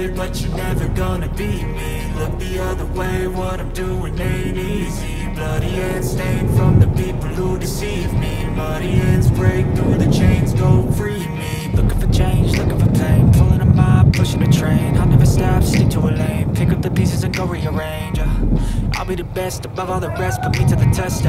play, but you're never gonna beat me. Look the other way, what I'm doing ain't easy. Bloody hands stained from the people who deceive me. Muddy hands break through the chains, go free me. Looking for change, looking for pain, pulling a mob, pushing a train. I'll never stop, stick to a lane, pick up the pieces and go rearrange. I'll be the best above all the rest, put me to the test.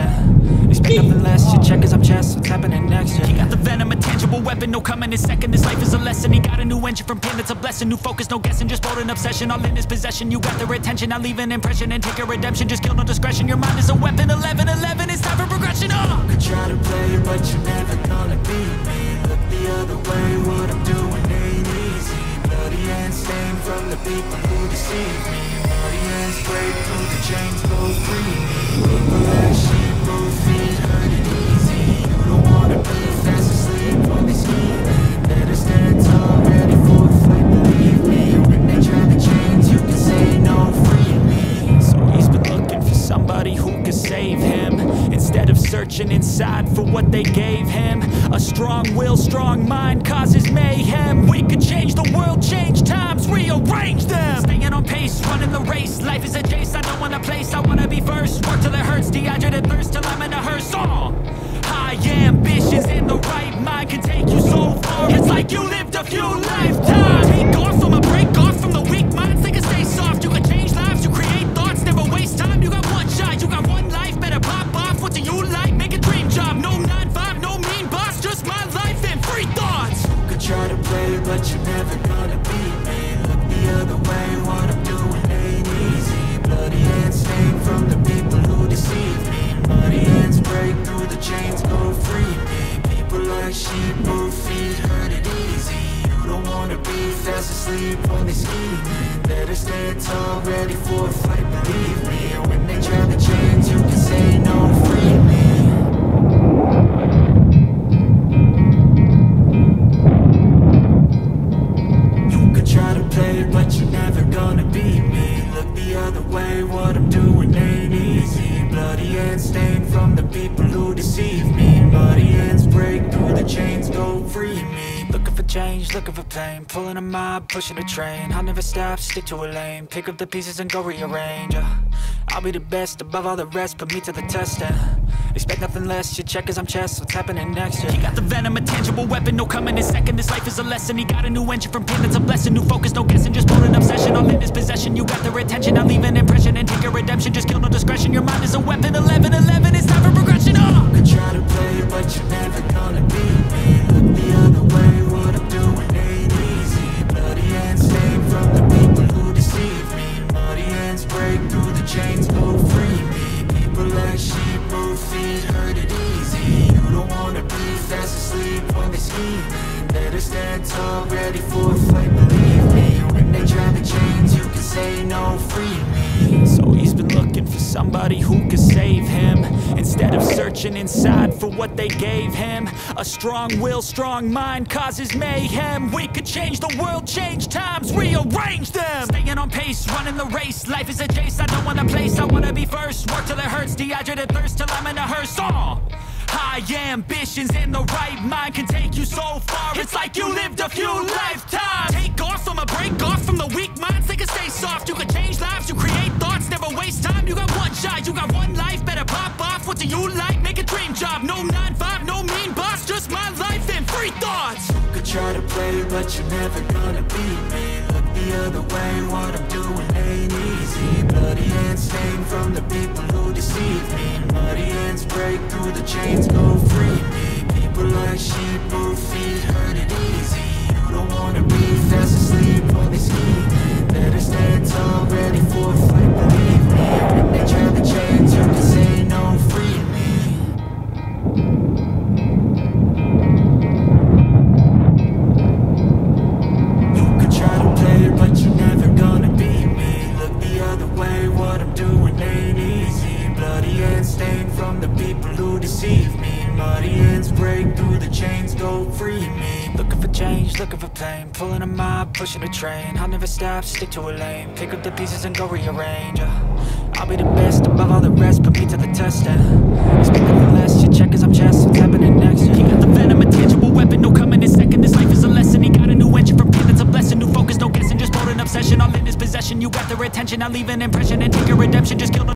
Expect nothing less, you check as I'm chess, what's happening next? He got the venom, a tangible weapon, no coming in second. This life is a lesson, he got a new engine from pain, it's a blessing. New focus, no guessing, just bold and obsession, all in his possession. You got their attention, I'll leave an impression and take a redemption. Just kill, no discretion, your mind is a weapon. 11-11, it's time for progression. You could try to play, but you're never gonna beat me. Look the other way, what I'm doing ain't easy. Bloody hands stained from the people who deceive me. Muddy hands break through the chains, go free me. People like sheep, move feet, hurt it easy. You don't wanna be fast asleep on this scheming. Better stand tall, ready for a fight, believe me. When they try to change, you can say no, free me. So he's been looking for somebody who could save him, instead of searching inside for what they gave him. A strong will, strong mind causes mayhem. We could change the world, change times, rearrange them. Staying on pace, running the race. Life is a chase, I don't want a place, I wanna be first. Work till it hurts, dehydrated thirst till I'm in a hearse. High ambitions in the right mind can take you so far. It's like you lived a few lifetimes. Take off from a break off from the weak minds, they can stay soft. You can change lives, you create thoughts, never waste time. You got one shot, you got one life, better pop off. What do you like? Make a dream job. No 9-5, no mean boss, just my life and free thoughts. You could try to play, but you're never gonna beat me. Look the other way, what I'm doing ain't easy. Bloody hands stained from the people who deceive me. Muddy hands break through the chains, go free me. People like sheep, move feet, hurt it easy. You don't wanna be fast asleep on this scheming. Better stand tall, ready for a fight, believe me. When they try to change, you can say no, free me. You could try to play, but you're never gonna beat me. Look the other way, what I'm doing ain't easy. Bloody hands stained from the people who deceive me. Muddy hands break through the chains, go free me. Looking for change, looking for pain, pulling a mob, pushing a train. I'll never stop, stick to a lane, pick up the pieces and go rearrange. I'll be the best above all the rest, put me to the test. Expect nothing less, you check as I'm chess, what's happening next? He got the venom, a tangible weapon, no coming in second. This life is a lesson, he got a new engine from pain, it's a blessing. New focus, no guessing, just bold and obsession, all in his possession. You got their attention, I'll leave an impression and take a redemption. Just kill, no discretion, your mind is a weapon. 11-11, it's time for progression. You could try to play, but you're never gonna beat me. Look the other way, what I'm doing ain't easy. Bloody hands stained from the people who deceive me. Muddy hands break through the chains, go free me. People like sheep, move feet, hurt it easy. You don't wanna be fast asleep on this scheming. Better stand tall, ready for a fight, believe me. When they try to change, you can say no, free me. So he's been looking for somebody who could save him, instead of searching inside for what they gave him. A strong will, strong mind causes mayhem. We could change the world, change times, rearrange them. Staying on pace, running the race. Life is a chase, I don't want a place, I wanna be first. Work till it hurts, dehydrated thirst till I'm in a hearse. High ambitions in the right mind can take you so far. It's like you lived a few lifetimes. Take off from a break off from the weak minds, they can stay soft. You can change lives, you create thoughts, never waste time. You got one shot, you got one life, better pop off. What do you like? Make a dream job. No 9-5, no mean boss, just my life and free thoughts. You could try to play, but you're never gonna beat me. Look the other way, what I'm doing ain't easy. Bloody hands stained from the people who deceive me. Muddy hands break through the chains, go free me. People like sheep, move feet, hurt it easy. You don't wanna be fast asleep on this scheming. Better stand tall, ready for a fight, believe me. When they try to change, you can say no, free me. You could try to play, but you're never gonna beat me. Look the other way, what I'm doing ain't easy. Bloody hands stained from the people who deceive me. Muddy hands break through the chains, go free me. Looking for change, looking for pain, pulling a mob, pushing a train. I'll never stop, stick to a lane, pick up the pieces and go rearrange. I'll be the best above all the rest, put me to the test. Expect nothing less, you check as I'm chess, what's happening next? He got the venom, a tangible weapon, no coming in second. This life is a lesson, he got a new engine from pain, it's a blessing. New focus, no guessing, just bold and obsession. possession. You got their attention, I leave an impression and take your redemption. Just kill them.